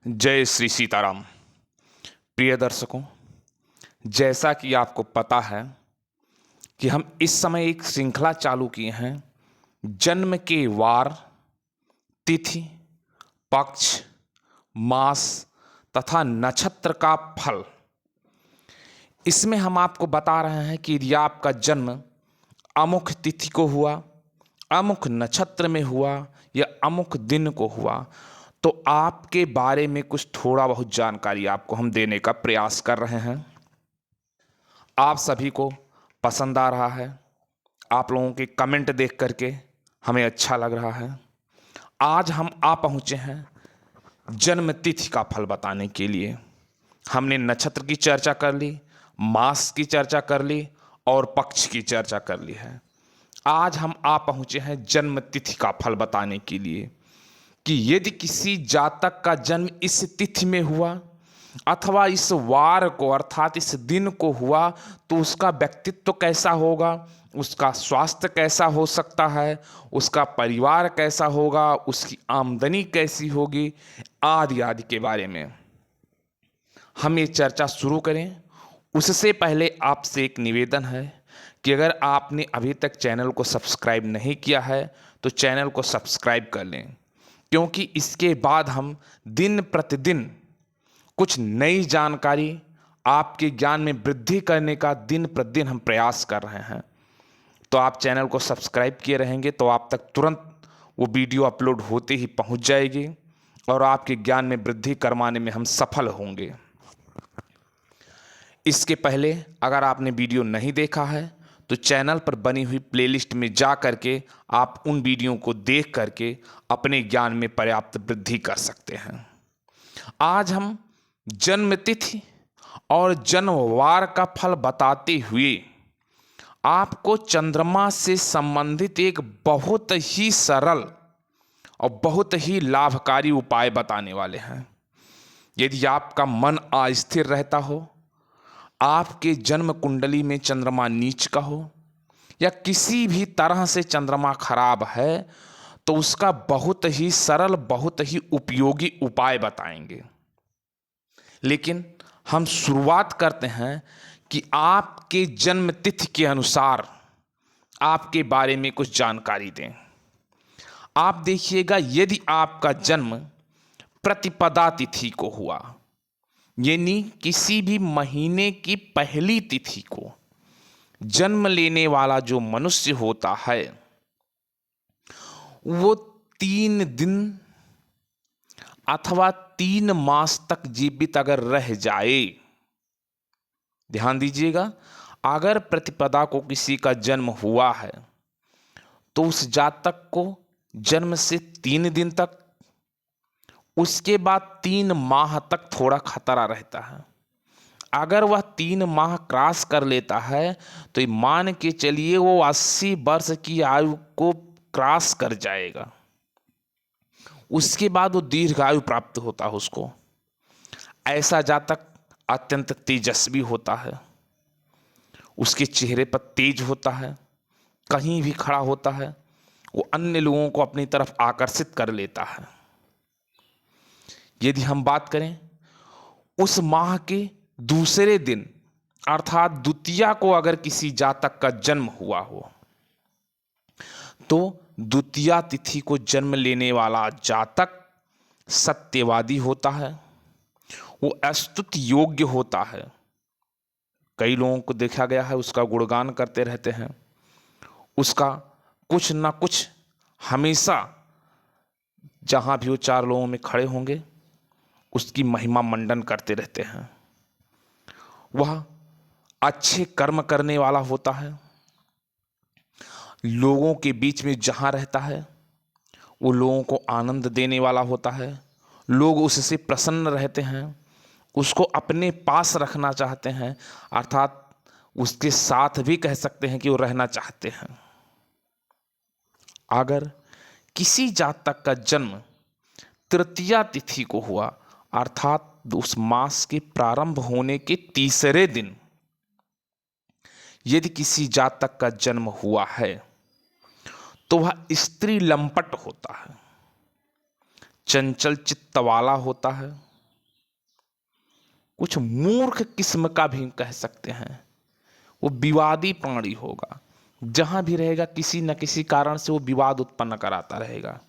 जय श्री सीताराम। प्रिय दर्शकों, जैसा कि आपको पता है कि हम इस समय एक श्रृंखला चालू किए हैं, जन्म के वार, तिथि, पक्ष, मास तथा नक्षत्र का फल। इसमें हम आपको बता रहे हैं कि यदि आपका जन्म अमुक तिथि को हुआ, अमुक नक्षत्र में हुआ या अमुक दिन को हुआ, तो आपके बारे में कुछ थोड़ा बहुत जानकारी आपको हम देने का प्रयास कर रहे हैं। आप सभी को पसंद आ रहा है, आप लोगों के कमेंट देख करके हमें अच्छा लग रहा है। आज हम आ पहुँचे हैं जन्म तिथि का फल बताने के लिए। हमने नक्षत्र की चर्चा कर ली, मास की चर्चा कर ली और पक्ष की चर्चा कर ली है। आज हम आ पहुँचे हैं जन्म तिथि का फल बताने के लिए कि यदि किसी जातक का जन्म इस तिथि में हुआ अथवा इस वार को अर्थात इस दिन को हुआ, तो उसका व्यक्तित्व कैसा होगा, उसका स्वास्थ्य कैसा हो सकता है, उसका परिवार कैसा होगा, उसकी आमदनी कैसी होगी, आदि आदि के बारे में हम ये चर्चा शुरू करें। उससे पहले आपसे एक निवेदन है कि अगर आपने अभी तक चैनल को सब्सक्राइब नहीं किया है तो चैनल को सब्सक्राइब कर लें, क्योंकि इसके बाद हम दिन प्रतिदिन कुछ नई जानकारी आपके ज्ञान में वृद्धि करने का दिन प्रतिदिन हम प्रयास कर रहे हैं। तो आप चैनल को सब्सक्राइब किए रहेंगे तो आप तक तुरंत वो वीडियो अपलोड होते ही पहुंच जाएगी और आपके ज्ञान में वृद्धि करवाने में हम सफल होंगे। इसके पहले अगर आपने वीडियो नहीं देखा है तो चैनल पर बनी हुई प्लेलिस्ट में जा करके आप उन वीडियो को देख करके अपने ज्ञान में पर्याप्त वृद्धि कर सकते हैं। आज हम जन्म तिथि और जन्मवार का फल बताते हुए आपको चंद्रमा से संबंधित एक बहुत ही सरल और बहुत ही लाभकारी उपाय बताने वाले हैं। यदि आपका मन अस्थिर रहता हो, आपके जन्म कुंडली में चंद्रमा नीच का हो या किसी भी तरह से चंद्रमा खराब है, तो उसका बहुत ही सरल, बहुत ही उपयोगी उपाय बताएंगे। लेकिन हम शुरुआत करते हैं कि आपके जन्म तिथि के अनुसार आपके बारे में कुछ जानकारी दें। आप देखिएगा, यदि आपका जन्म प्रतिपदा तिथि को हुआ, यानी किसी भी महीने की पहली तिथि को जन्म लेने वाला जो मनुष्य होता है वो 3 दिन अथवा 3 मास तक जीवित अगर रह जाए, ध्यान दीजिएगा, अगर प्रतिपदा को किसी का जन्म हुआ है तो उस जातक को जन्म से 3 दिन तक, उसके बाद 3 माह तक थोड़ा खतरा रहता है। अगर वह 3 माह क्रॉस कर लेता है तो ये मान के चलिए वो 80 वर्ष की आयु को क्रॉस कर जाएगा। उसके बाद वो दीर्घायु प्राप्त होता है उसको। ऐसा जातक अत्यंत तेजस्वी होता है, उसके चेहरे पर तेज होता है, कहीं भी खड़ा होता है वो अन्य लोगों को अपनी तरफ आकर्षित कर लेता है। यदि हम बात करें उस माह के दूसरे दिन अर्थात द्वितीया को अगर किसी जातक का जन्म हुआ हो, तो द्वितीया तिथि को जन्म लेने वाला जातक सत्यवादी होता है, वो स्तुति योग्य होता है। कई लोगों को देखा गया है उसका गुणगान करते रहते हैं, उसका कुछ ना कुछ हमेशा जहां भी वो 4 लोगों में खड़े होंगे उसकी महिमा मंडन करते रहते हैं। वह अच्छे कर्म करने वाला होता है, लोगों के बीच में जहां रहता है वो लोगों को आनंद देने वाला होता है, लोग उससे प्रसन्न रहते हैं, उसको अपने पास रखना चाहते हैं, अर्थात उसके साथ भी कह सकते हैं कि वो रहना चाहते हैं। अगर किसी जातक का जन्म तृतीया तिथि को हुआ अर्थात उस मास के प्रारंभ होने के तीसरे दिन यदि किसी जातक का जन्म हुआ है तो वह स्त्री लंपट होता है, चंचल चित्त वाला होता है, कुछ मूर्ख किस्म का भी कह सकते हैं। वो विवादी प्राणी होगा, जहां भी रहेगा किसी न किसी कारण से वो विवाद उत्पन्न कराता रहेगा।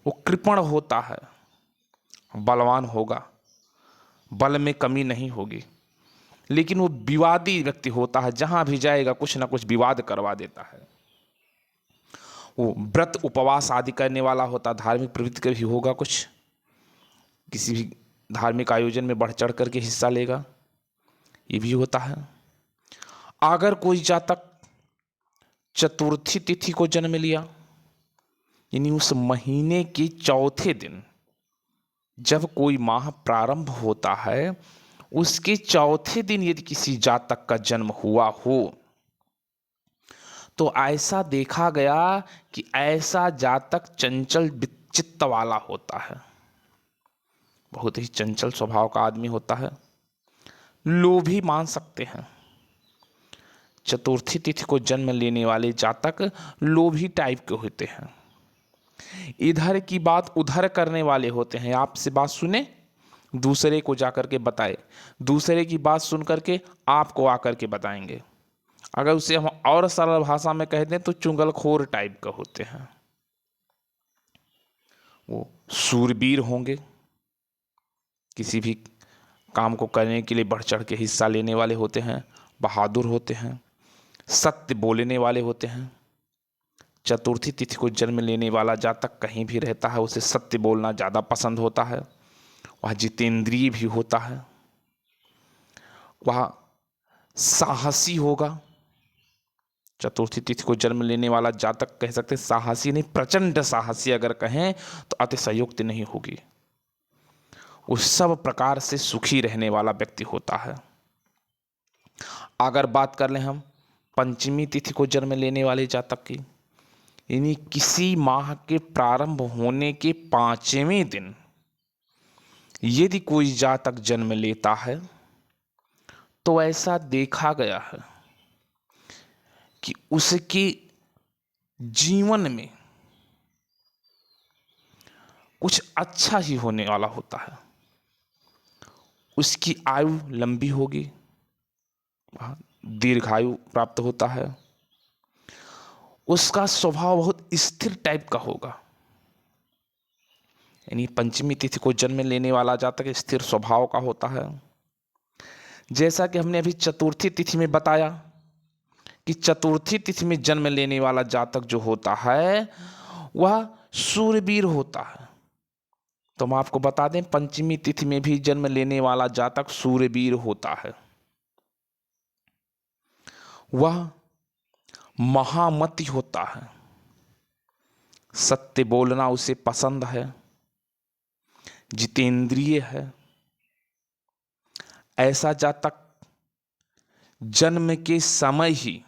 वो कृपण होता है, बलवान होगा, बल में कमी नहीं होगी, लेकिन वो विवादी व्यक्ति होता है, जहां भी जाएगा कुछ ना कुछ विवाद करवा देता है। वो व्रत उपवास आदि करने वाला होता, धार्मिक प्रवृत्ति का भी होगा, कुछ किसी भी धार्मिक आयोजन में बढ़ चढ़ करके हिस्सा लेगा, ये भी होता है। अगर कोई जातक चतुर्थी तिथि को जन्म लिया, यानी उस महीने के चौथे दिन, जब कोई माह प्रारंभ होता है उसके चौथे दिन यदि किसी जातक का जन्म हुआ हो, तो ऐसा देखा गया कि ऐसा जातक चंचल चित्त वाला होता है, बहुत ही चंचल स्वभाव का आदमी होता है, लोभी मान सकते हैं। चतुर्थी तिथि को जन्म लेने वाले जातक लोभी टाइप के होते हैं, इधर की बात उधर करने वाले होते हैं। आपसे बात सुने, दूसरे को जाकर के बताए, दूसरे की बात सुन करके आपको आकर के बताएंगे। अगर उसे हम और सरल भाषा में कह दें तो चुगलखोर टाइप का होते हैं। वो सूरवीर होंगे, किसी भी काम को करने के लिए बढ़ चढ़ के हिस्सा लेने वाले होते हैं, बहादुर होते हैं, सत्य बोलने वाले होते हैं। चतुर्थी तिथि को जन्म लेने वाला जातक कहीं भी रहता है उसे सत्य बोलना ज़्यादा पसंद होता है। वह जितेंद्रिय भी होता है, वह साहसी होगा। चतुर्थी तिथि को जन्म लेने वाला जातक कह सकते हैं साहसी नहीं, प्रचंड साहसी अगर कहें तो अतिशयोक्ति नहीं होगी। वो सब प्रकार से सुखी रहने वाला व्यक्ति होता है। अगर बात कर लें हम पंचमी तिथि को जन्म लेने वाले जातक की, यानी किसी माह के प्रारंभ होने के 5वें दिन यदि कोई जातक जन्म लेता है, तो ऐसा देखा गया है कि उसके जीवन में कुछ अच्छा ही होने वाला होता है। उसकी आयु लंबी होगी, दीर्घायु प्राप्त होता है। उसका स्वभाव बहुत स्थिर टाइप का होगा, यानी पंचमी तिथि को जन्म लेने वाला जातक स्थिर स्वभाव का होता है। जैसा कि हमने अभी चतुर्थी तिथि में बताया कि चतुर्थी तिथि में जन्म लेने वाला जातक जो होता है वह शूरवीर होता है। तो हम आपको बता दें पंचमी तिथि में भी जन्म लेने वाला जातक शूरवीर होता है। वह महामति होता है, सत्य बोलना उसे पसंद है, जितेंद्रिय है। ऐसा जातक जन्म के समय ही,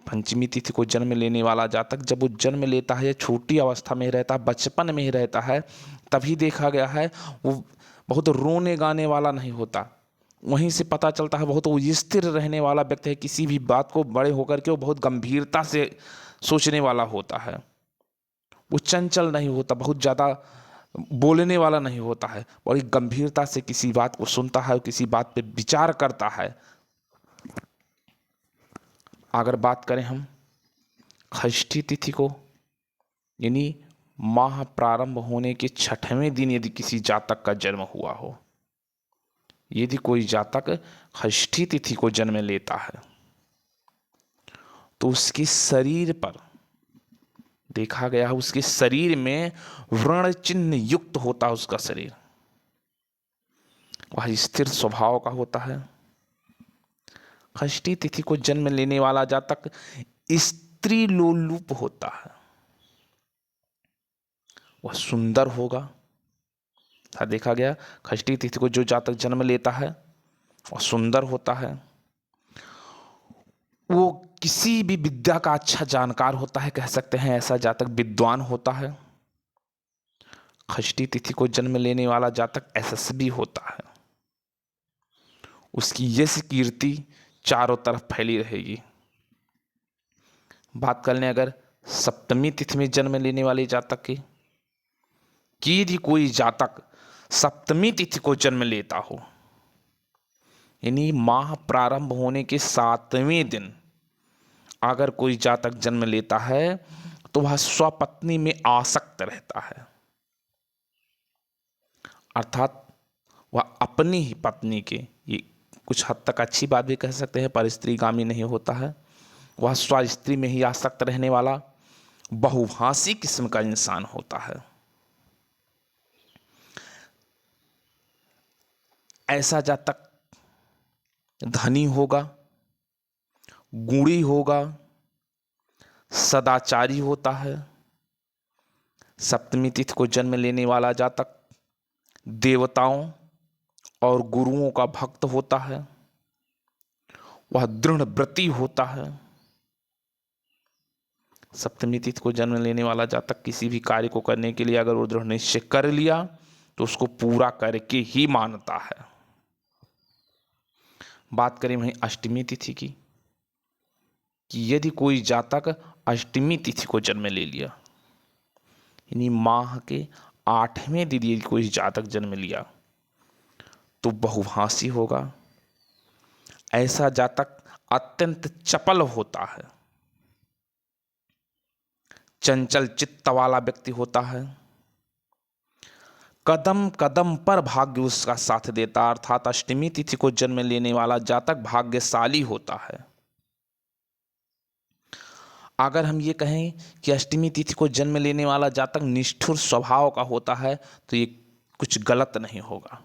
पंचमी तिथि को जन्म लेने वाला जातक जब वो जन्म लेता है, छोटी अवस्था में रहता है, बचपन में ही रहता है, तभी देखा गया है वो बहुत रोने गाने वाला नहीं होता। वहीं से पता चलता है बहुत वो स्थिर रहने वाला व्यक्ति है। किसी भी बात को बड़े होकर के वो बहुत गंभीरता से सोचने वाला होता है। वो चंचल नहीं होता, बहुत ज़्यादा बोलने वाला नहीं होता है, बड़ी गंभीरता से किसी बात को सुनता है, किसी बात पे विचार करता है। अगर बात करें हम षष्ठी तिथि को, यानी माह प्रारंभ होने के 6वें दिन यदि किसी जातक का जन्म हुआ हो, यदि कोई जातक षष्ठी तिथि को जन्म लेता है, तो उसके शरीर पर देखा गया है उसके शरीर में व्रण चिन्ह युक्त होता है। उसका शरीर वह स्थिर स्वभाव का होता है। षष्ठी तिथि को जन्म लेने वाला जातक स्त्री लोलुप होता है, वह सुंदर होगा। देखा गया षष्ठी तिथि को जो जातक जन्म लेता है वह सुंदर होता है। वो किसी भी विद्या का अच्छा जानकार होता है, कह सकते हैं ऐसा जातक विद्वान होता है। षष्ठी तिथि को जन्म लेने वाला जातक यशस्वी होता है, उसकी यश कीर्ति चारों तरफ फैली रहेगी। बात कर लें अगर सप्तमी तिथि में जन्म लेने वाले जातक की, कि यदि कोई जातक सप्तमी तिथि को जन्म लेता हो, यानी माह प्रारंभ होने के 7वें दिन अगर कोई जातक जन्म लेता है तो वह स्वपत्नी में आसक्त रहता है, अर्थात वह अपनी ही पत्नी के, ये कुछ हद तक अच्छी बात भी कह सकते हैं, पर स्त्रीगामी नहीं होता है। वह स्व स्त्री में ही आसक्त रहने वाला बहुभाषी किस्म का इंसान होता है। ऐसा जातक धनी होगा, गुणी होगा, सदाचारी होता है। सप्तमी तिथि को जन्म लेने वाला जातक देवताओं और गुरुओं का भक्त होता है। वह दृढ़ व्रती होता है। सप्तमी तिथि को जन्म लेने वाला जातक किसी भी कार्य को करने के लिए अगर वो दृढ़ निश्चय कर लिया तो उसको पूरा करके ही मानता है। बात करें वहीं अष्टमी तिथि की, कि यदि कोई जातक अष्टमी तिथि को जन्म ले लिया, यानी माह के 8वें दिन यदि कोई जातक जन्म लिया तो बहुभाषी होगा। ऐसा जातक अत्यंत चपल होता है, चंचल चित्त वाला व्यक्ति होता है। कदम कदम पर भाग्य उसका साथ देता, अर्थात अष्टमी तिथि को जन्म लेने वाला जातक भाग्यशाली होता है। अगर हम ये कहें कि अष्टमी तिथि को जन्म लेने वाला जातक निष्ठुर स्वभाव का होता है तो ये कुछ गलत नहीं होगा।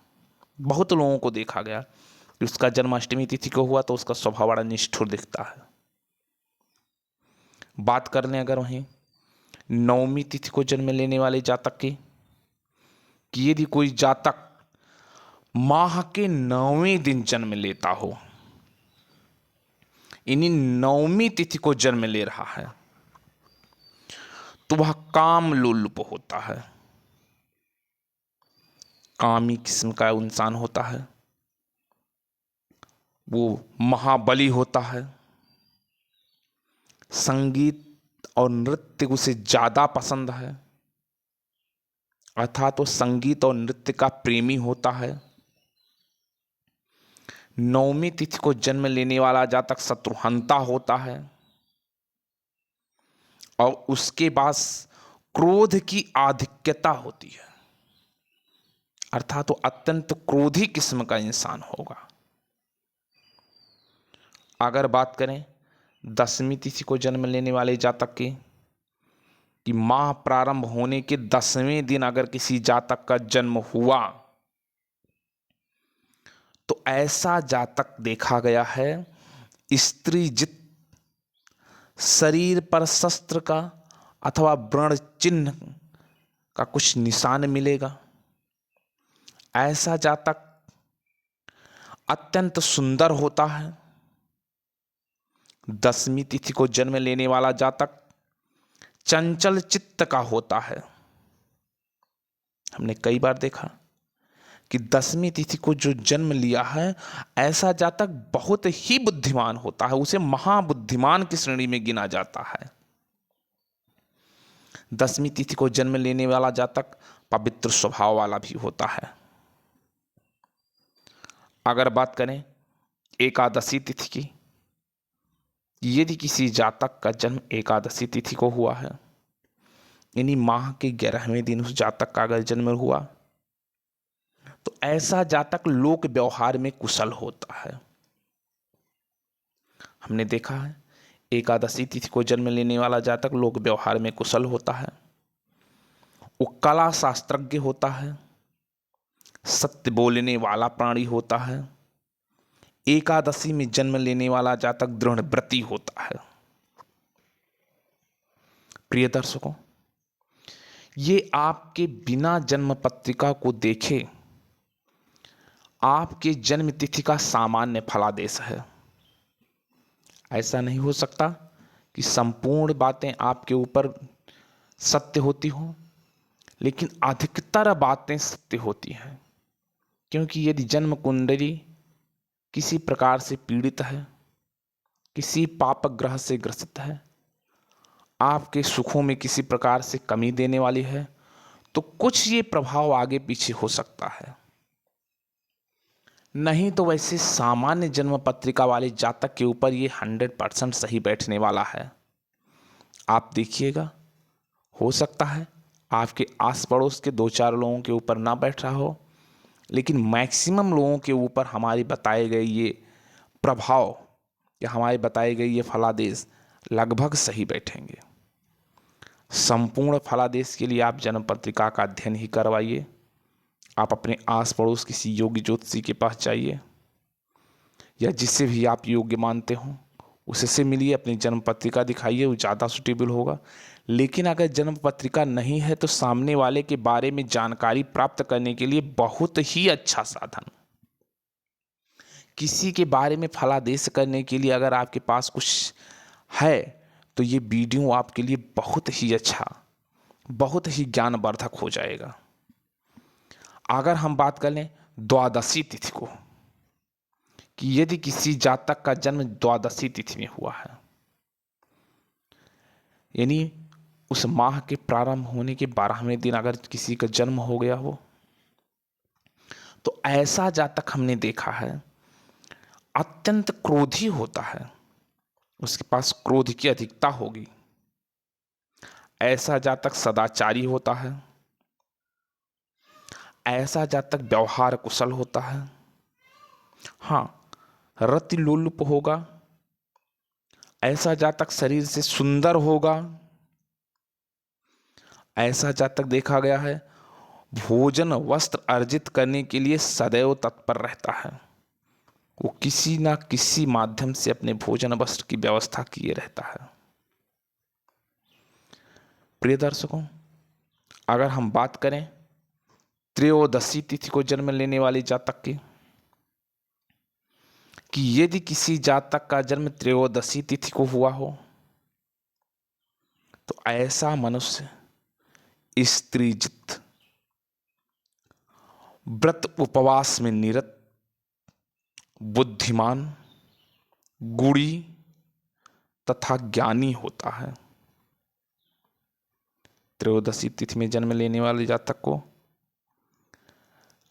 बहुत लोगों को देखा गया कि उसका जन्म अष्टमी तिथि को हुआ तो उसका स्वभाव बड़ा निष्ठुर दिखता है। बात कर लें अगर वहीं नवमी तिथि को जन्म लेने वाले जातक की, कि यदि कोई जातक माह के 9वें दिन जन्म लेता हो, यानी नवमी तिथि को जन्म ले रहा है, तो वह काम लोलुप होता है, कामी किस्म का इंसान होता है। वो महाबली होता है। संगीत और नृत्य उसे ज्यादा पसंद है, अर्थात वो संगीत और नृत्य का प्रेमी होता है। नवमी तिथि को जन्म लेने वाला जातक शत्रुहंता होता है और उसके पास क्रोध की आधिक्यता होती है, अर्थात वो अत्यंत क्रोधी किस्म का इंसान होगा। अगर बात करें दसवीं तिथि को जन्म लेने वाले जातक की, कि माह प्रारंभ होने के 10वें दिन अगर किसी जातक का जन्म हुआ तो ऐसा जातक देखा गया है स्त्री जित शरीर पर शस्त्र का अथवा व्रण चिन्ह का कुछ निशान मिलेगा। ऐसा जातक अत्यंत सुंदर होता है। दसवीं तिथि को जन्म लेने वाला जातक चंचल चित्त का होता है। हमने कई बार देखा कि दसवीं तिथि को जो जन्म लिया है ऐसा जातक बहुत ही बुद्धिमान होता है, उसे महाबुद्धिमान की श्रेणी में गिना जाता है। दसवीं तिथि को जन्म लेने वाला जातक पवित्र स्वभाव वाला भी होता है। अगर बात करें एकादशी तिथि की, यदि किसी जातक का जन्म एकादशी तिथि को हुआ है, यानी माह के 11वें दिन उस जातक का अगर जन्म हुआ, तो ऐसा जातक लोक व्यवहार में कुशल होता है। हमने देखा है एकादशी तिथि को जन्म लेने वाला जातक लोक व्यवहार में कुशल होता है। वो कला शास्त्रज्ञ होता है, सत्य बोलने वाला प्राणी होता है। एकादशी में जन्म लेने वाला जातक दृढ़ व्रती होता है। प्रिय दर्शकों, ये आपके बिना जन्म पत्रिका को देखे आपके जन्म तिथि का सामान्य फलादेश है। ऐसा नहीं हो सकता कि संपूर्ण बातें आपके ऊपर सत्य होती हों, लेकिन अधिकतर बातें सत्य होती हैं। क्योंकि यदि जन्म कुंडली किसी प्रकार से पीड़ित है, किसी पाप ग्रह से ग्रसित है, आपके सुखों में किसी प्रकार से कमी देने वाली है, तो कुछ ये प्रभाव आगे पीछे हो सकता है, नहीं तो वैसे सामान्य जन्म पत्रिका वाले जातक के ऊपर ये 100% सही बैठने वाला है। आप देखिएगा, हो सकता है आपके आस पड़ोस के 2-4 लोगों के ऊपर ना बैठ रहा हो, लेकिन मैक्सिमम लोगों के ऊपर हमारे बताए गए ये प्रभाव या हमारे बताए गए ये फलादेश लगभग सही बैठेंगे। संपूर्ण फलादेश के लिए आप जन्म पत्रिका का अध्ययन ही करवाइए। आप अपने आस पड़ोस किसी योग्य ज्योतिषी के पास जाइए या जिससे भी आप योग्य मानते हो उससे मिलिए, अपनी जन्म पत्रिका दिखाइए, वो ज़्यादा सुटेबल होगा। लेकिन अगर जन्म पत्रिका नहीं है तो सामने वाले के बारे में जानकारी प्राप्त करने के लिए बहुत ही अच्छा साधन, किसी के बारे में फलादेश करने के लिए अगर आपके पास कुछ है तो ये वीडियो आपके लिए बहुत ही अच्छा, बहुत ही ज्ञानवर्धक हो जाएगा। अगर हम बात कर लें द्वादशी तिथि को, कि यदि किसी जातक का जन्म द्वादशी तिथि में हुआ है, यानी उस माह के प्रारंभ होने के 12वें दिन अगर किसी का जन्म हो गया हो, तो ऐसा जातक हमने देखा है अत्यंत क्रोधी होता है, उसके पास क्रोध की अधिकता होगी। ऐसा जातक सदाचारी होता है, ऐसा जातक व्यवहार कुशल होता है, हाँ रति लोलुप होगा, ऐसा जातक शरीर से सुंदर होगा, ऐसा जातक देखा गया है भोजन वस्त्र अर्जित करने के लिए सदैव तत्पर रहता है, वो किसी ना किसी माध्यम से अपने भोजन वस्त्र की व्यवस्था किए रहता है। प्रिय दर्शकों, अगर हम बात करें त्रयोदशी तिथि को जन्म लेने वाले जातक की, कि यदि किसी जातक का जन्म त्रयोदशी तिथि को हुआ हो तो ऐसा मनुष्य स्त्रीजित, व्रत उपवास में निरत, बुद्धिमान, गुणी तथा ज्ञानी होता है। त्रयोदशी तिथि में जन्म लेने वाले जातक को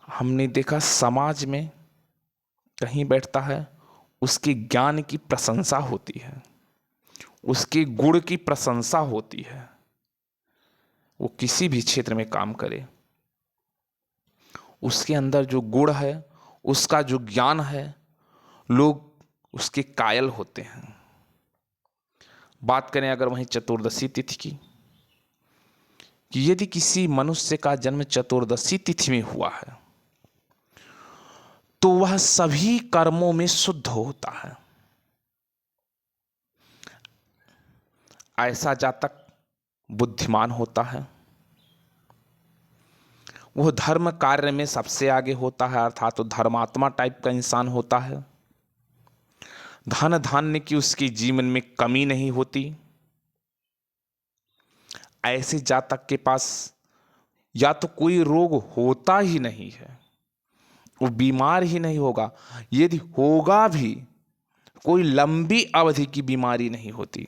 हमने देखा समाज में कहीं बैठता है, उसके ज्ञान की प्रशंसा होती है, उसके गुण की प्रशंसा होती है। वो किसी भी क्षेत्र में काम करे, उसके अंदर जो गुण है, उसका जो ज्ञान है, लोग उसके कायल होते हैं। बात करें अगर वहीं चतुर्दशी तिथि की, कि यदि किसी मनुष्य का जन्म चतुर्दशी तिथि में हुआ है तो वह सभी कर्मों में शुद्ध होता है। ऐसा जातक बुद्धिमान होता है, वह धर्म कार्य में सबसे आगे होता है, अर्थात तो धर्मात्मा टाइप का इंसान होता है। धन धान्य की उसके जीवन में कमी नहीं होती। ऐसे जातक के पास या तो कोई रोग होता ही नहीं है, वो बीमार ही नहीं होगा, यदि होगा भी कोई लंबी अवधि की बीमारी नहीं होती,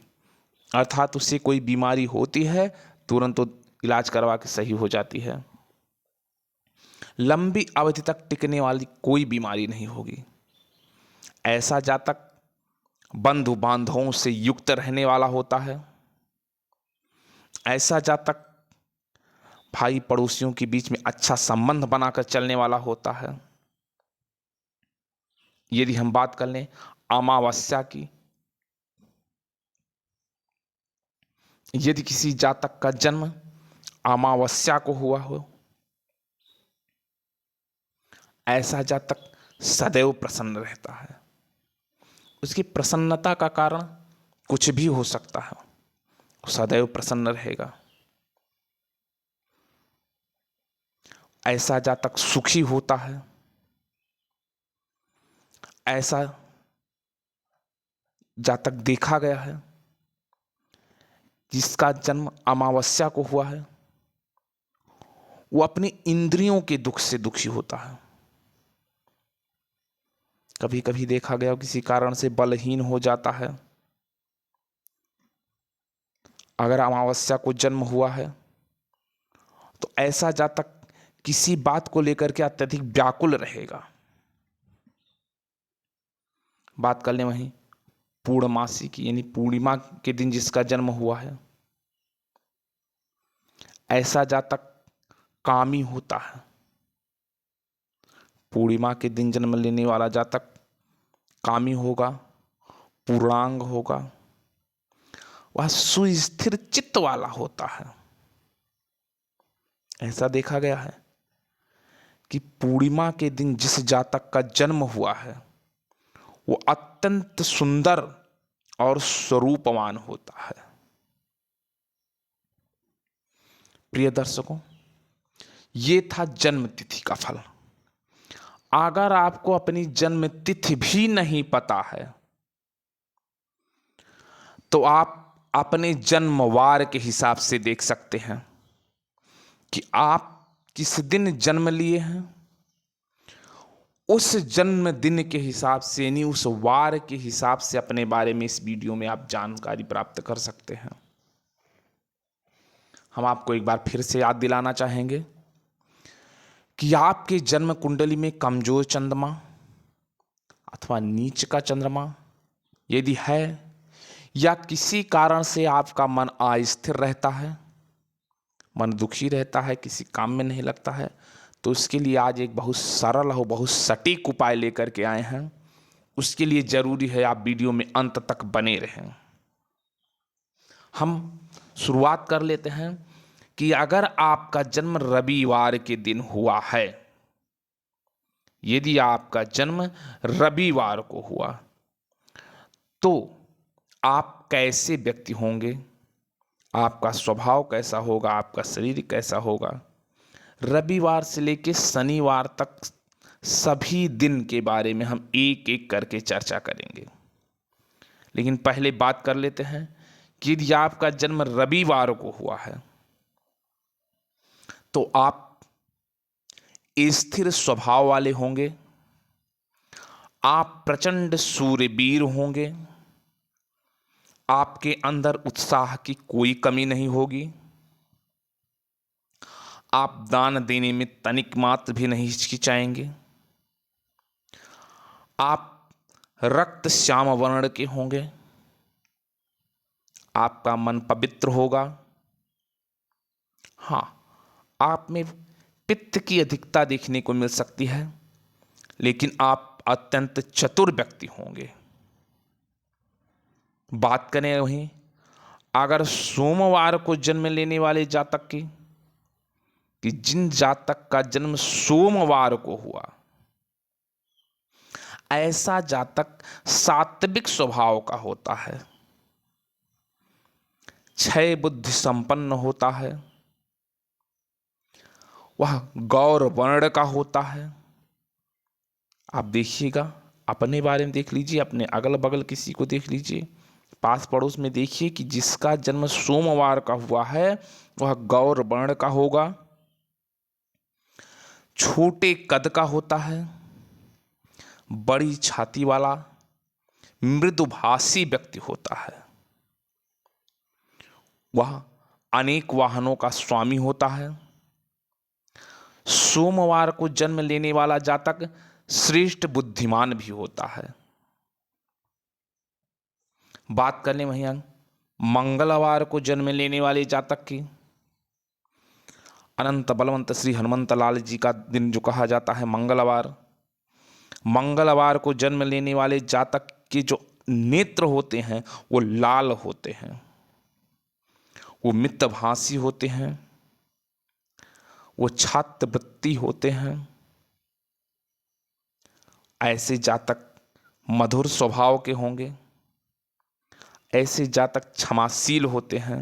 अर्थात उससे कोई बीमारी होती है तुरंत तो इलाज करवा के सही हो जाती है, लंबी अवधि तक टिकने वाली कोई बीमारी नहीं होगी। ऐसा जातक बंधु बांधवों से युक्त रहने वाला होता है। ऐसा जातक भाई पड़ोसियों के बीच में अच्छा संबंध बनाकर चलने वाला होता है। यदि हम बात कर लें अमावस्या की, यदि किसी जातक का जन्म अमावस्या को हुआ हो, ऐसा जातक सदैव प्रसन्न रहता है। उसकी प्रसन्नता का कारण कुछ भी हो सकता है, सदैव प्रसन्न रहेगा। ऐसा जातक सुखी होता है। ऐसा जातक देखा गया है जिसका जन्म अमावस्या को हुआ है, वो अपनी इंद्रियों के दुख से दुखी होता है। कभी कभी देखा गया किसी कारण से बलहीन हो जाता है। अगर अमावस्या को जन्म हुआ है तो ऐसा जातक किसी बात को लेकर के अत्यधिक व्याकुल रहेगा। बात कर लें वहीं पूर्णमासी की, यानी पूर्णिमा के दिन जिसका जन्म हुआ है, ऐसा जातक कामी होता है। पूर्णिमा के दिन जन्म लेने वाला जातक कामी होगा, पूर्णांग होगा, वह सुस्थिर चित्त वाला होता है। ऐसा देखा गया है कि पूर्णिमा के दिन जिस जातक का जन्म हुआ है वो अत्यंत सुंदर और स्वरूपवान होता है। प्रिय दर्शकों, ये था जन्म तिथि का फल। अगर आपको अपनी जन्म तिथि भी नहीं पता है तो आप अपने जन्म वार के हिसाब से देख सकते हैं कि आप किस दिन जन्म लिए हैं। उस जन्म दिन के हिसाब से, यानी उस वार के हिसाब से अपने बारे में इस वीडियो में आप जानकारी प्राप्त कर सकते हैं। हम आपको एक बार फिर से याद दिलाना चाहेंगे कि आपके जन्म कुंडली में कमजोर चंद्रमा अथवा नीच का चंद्रमा यदि है, या किसी कारण से आपका मन अस्थिर रहता है, मन दुखी रहता है, किसी काम में नहीं लगता है, तो उसके लिए आज एक बहुत सरल और बहुत सटीक उपाय लेकर के आए हैं। उसके लिए जरूरी है आप वीडियो में अंत तक बने रहें। हम शुरुआत कर लेते हैं कि अगर आपका जन्म रविवार के दिन हुआ है, यदि आपका जन्म रविवार को हुआ तो आप कैसे व्यक्ति होंगे, आपका स्वभाव कैसा होगा, आपका शरीर कैसा होगा। रविवार से लेकर शनिवार तक सभी दिन के बारे में हम एक एक करके चर्चा करेंगे। लेकिन पहले बात कर लेते हैं कि यदि आपका जन्म रविवार को हुआ है तो आप स्थिर स्वभाव वाले होंगे, आप प्रचंड सूरवीर होंगे, आपके अंदर उत्साह की कोई कमी नहीं होगी, आप दान देने में तनिक मात्र भी नहीं हिचकिचाएंगे, आप रक्त श्याम वर्ण के होंगे, आपका मन पवित्र होगा। हाँ, आप में पित्त की अधिकता देखने को मिल सकती है, लेकिन आप अत्यंत चतुर व्यक्ति होंगे। बात करें वहीं अगर सोमवार को जन्म लेने वाले जातक की, कि जिन जातक का जन्म सोमवार को हुआ, ऐसा जातक सात्विक स्वभाव का होता है, क्षय बुद्धि संपन्न होता है, वह गौर वर्ण का होता है। आप देखिएगा, अपने बारे में देख लीजिए, अपने अगल बगल किसी को देख लीजिए, पास पड़ोस में देखिए कि जिसका जन्म सोमवार का हुआ है वह गौर वर्ण का होगा, छोटे कद का होता है, बड़ी छाती वाला, मृदुभाषी व्यक्ति होता है, वह अनेक वाहनों का स्वामी होता है। सोमवार को जन्म लेने वाला जातक श्रेष्ठ बुद्धिमान भी होता है। बात करने वहीं मंगलवार को जन्म लेने वाले जातक की, अनंत बलवंत श्री हनुमंत लाल जी का दिन जो कहा जाता है मंगलवार, मंगलवार को जन्म लेने वाले जातक के जो नेत्र होते हैं वो लाल होते हैं, वो मितभाषी होते हैं, वो छात्रवृत्ति होते हैं। ऐसे जातक मधुर स्वभाव के होंगे, ऐसे जातक क्षमाशील होते हैं।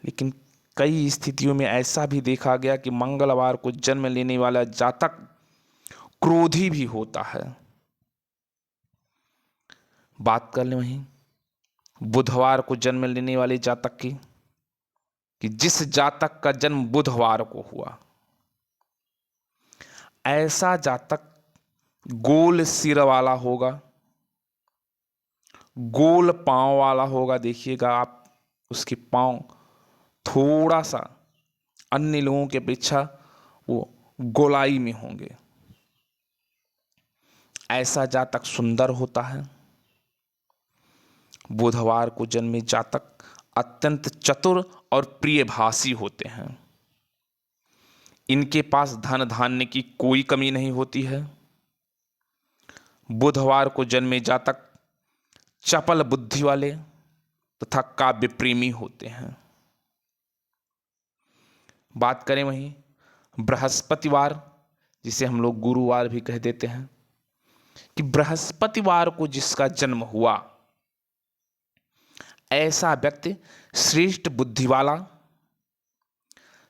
लेकिन कई स्थितियों में ऐसा भी देखा गया कि मंगलवार को जन्म लेने वाला जातक क्रोधी भी होता है। बात कर लें वहीं बुधवार को जन्म लेने वाले जातक की, कि जिस जातक का जन्म बुधवार को हुआ, ऐसा जातक गोल सिर वाला होगा, गोल पांव वाला होगा। देखिएगा आप, उसके पांव थोड़ा सा अन्य लोगों की अपेक्षा वो गोलाई में होंगे। ऐसा जातक सुंदर होता है। बुधवार को जन्मे जातक अत्यंत चतुर और प्रियभाषी होते हैं। इनके पास धन धान्य की कोई कमी नहीं होती है। बुधवार को जन्मे जातक चपल बुद्धि वाले तथा काव्य प्रेमी होते हैं। बात करें वहीं बृहस्पतिवार, जिसे हम लोग गुरुवार भी कह देते हैं, कि बृहस्पतिवार को जिसका जन्म हुआ, ऐसा व्यक्ति श्रेष्ठ बुद्धि वाला,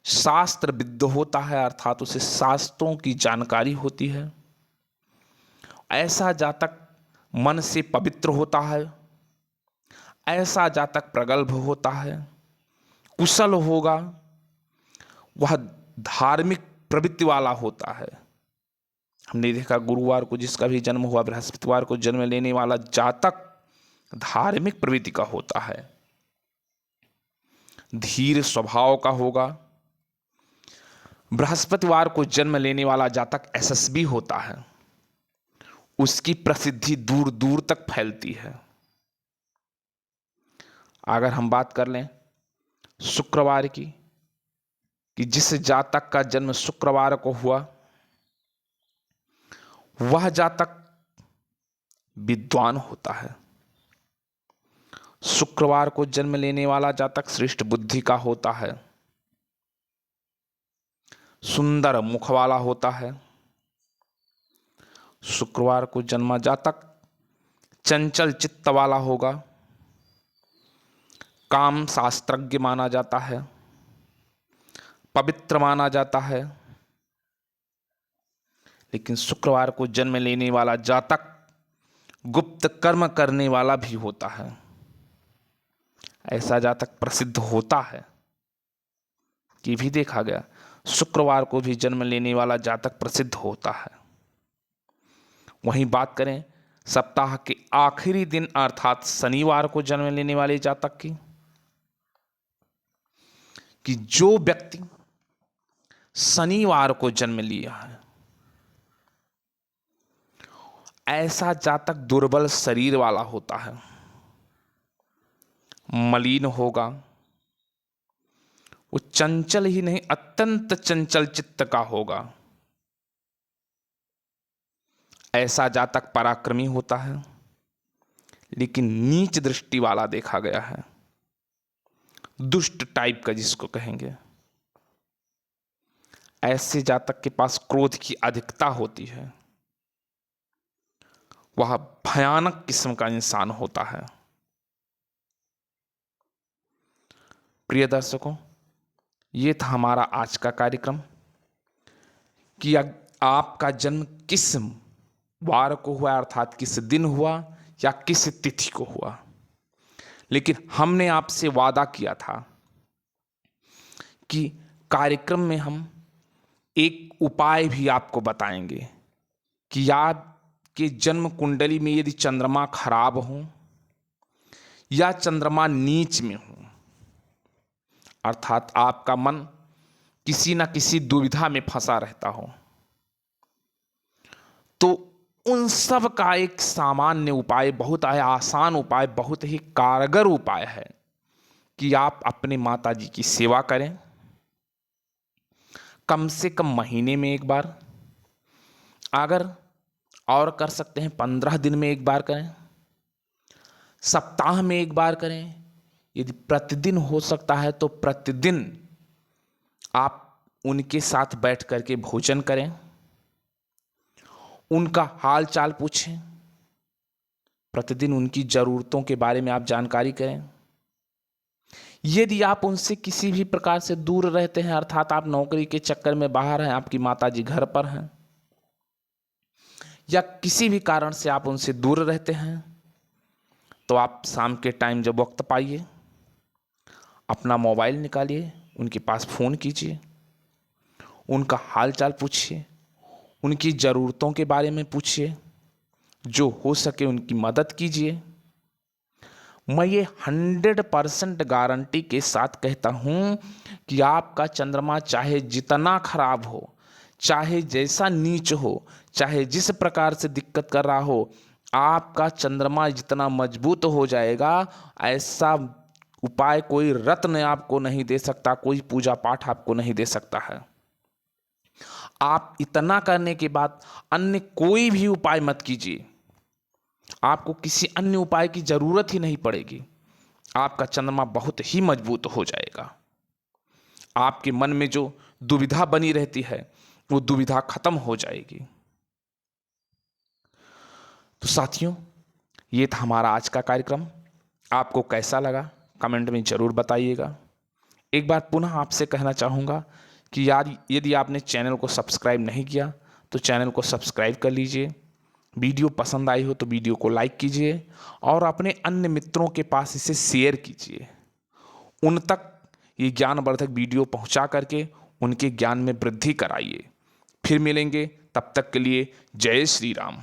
शास्त्र विद्ध होता है, अर्थात उसे शास्त्रों की जानकारी होती है। ऐसा जातक मन से पवित्र होता है। ऐसा जातक प्रगल्भ होता है, कुशल होगा, वह धार्मिक प्रवृत्ति वाला होता है। हमने देखा गुरुवार को जिसका भी जन्म हुआ, बृहस्पतिवार को जन्म लेने वाला जातक धार्मिक प्रवृत्ति का होता है, धीर स्वभाव का होगा। बृहस्पतिवार को जन्म लेने वाला जातक यशस्वी होता है, उसकी प्रसिद्धि दूर दूर तक फैलती है। अगर हम बात कर लें शुक्रवार की, कि जिस जातक का जन्म शुक्रवार को हुआ, वह जातक विद्वान होता है। शुक्रवार को जन्म लेने वाला जातक श्रेष्ठ बुद्धि का होता है, सुंदर मुख वाला होता है। शुक्रवार को जन्मा जातक चंचल चित्त वाला होगा, काम शास्त्रज्ञ माना जाता है, पवित्र माना जाता है। लेकिन शुक्रवार को जन्म लेने वाला जातक गुप्त कर्म करने वाला भी होता है। ऐसा जातक प्रसिद्ध होता है, कि भी देखा गया शुक्रवार को भी जन्म लेने वाला जातक प्रसिद्ध होता है। वहीं बात करें सप्ताह के आखिरी दिन अर्थात शनिवार को जन्म लेने वाले जातक की, कि जो व्यक्ति शनिवार को जन्म लिया है, ऐसा जातक दुर्बल शरीर वाला होता है, मलिन होगा, वो चंचल ही नहीं अत्यंत चंचल चित्त का होगा। ऐसा जातक पराक्रमी होता है, लेकिन नीच दृष्टि वाला देखा गया है, दुष्ट टाइप का जिसको कहेंगे। ऐसे जातक के पास क्रोध की अधिकता होती है, वह भयानक किस्म का इंसान होता है। प्रिय दर्शकों, ये था हमारा आज का कार्यक्रम, कि आपका जन्म किस वार को हुआ, अर्थात किस दिन हुआ या किस तिथि को हुआ। लेकिन हमने आपसे वादा किया था कि कार्यक्रम में हम एक उपाय भी आपको बताएंगे, कि आपके जन्म कुंडली में यदि चंद्रमा खराब हो या चंद्रमा नीच में हो, अर्थात आपका मन किसी न किसी दुविधा में फंसा रहता हो, तो उन सब का एक सामान्य उपाय, बहुत आसान उपाय, बहुत ही कारगर उपाय है, कि आप अपने माता जी की सेवा करें। कम से कम महीने में एक बार, अगर और कर सकते हैं 15 दिन में एक बार करें, सप्ताह में एक बार करें, यदि प्रतिदिन हो सकता है तो प्रतिदिन आप उनके साथ बैठ करके भोजन करें, उनका हाल चाल पूछें, प्रतिदिन उनकी ज़रूरतों के बारे में आप जानकारी करें। यदि आप उनसे किसी भी प्रकार से दूर रहते हैं, अर्थात आप नौकरी के चक्कर में बाहर हैं, आपकी माताजी घर पर हैं, या किसी भी कारण से आप उनसे दूर रहते हैं, तो आप शाम के टाइम जब वक्त पाइए, अपना मोबाइल निकालिए, उनके पास फ़ोन कीजिए, उनका हाल चाल पूछिए, उनकी ज़रूरतों के बारे में पूछिए, जो हो सके उनकी मदद कीजिए। मैं ये 100% गारंटी के साथ कहता हूँ कि आपका चंद्रमा चाहे जितना खराब हो, चाहे जैसा नीच हो, चाहे जिस प्रकार से दिक्कत कर रहा हो, आपका चंद्रमा जितना मजबूत हो जाएगा, ऐसा उपाय कोई रत्न आपको नहीं दे सकता, कोई पूजा पाठ आपको नहीं दे सकता है। आप इतना करने के बाद अन्य कोई भी उपाय मत कीजिए, आपको किसी अन्य उपाय की जरूरत ही नहीं पड़ेगी। आपका चंद्रमा बहुत ही मजबूत हो जाएगा। आपके मन में जो दुविधा बनी रहती है वो दुविधा खत्म हो जाएगी। तो साथियों, ये था हमारा आज का कार्यक्रम। आपको कैसा लगा कमेंट में ज़रूर बताइएगा। एक बार पुनः आपसे कहना चाहूँगा कि यार, यदि आपने चैनल को सब्सक्राइब नहीं किया तो चैनल को सब्सक्राइब कर लीजिए। वीडियो पसंद आई हो तो वीडियो को लाइक कीजिए और अपने अन्य मित्रों के पास इसे शेयर कीजिए। उन तक ये ज्ञानवर्धक वीडियो पहुंचा करके उनके ज्ञान में वृद्धि कराइए। फिर मिलेंगे, तब तक के लिए जय श्री राम।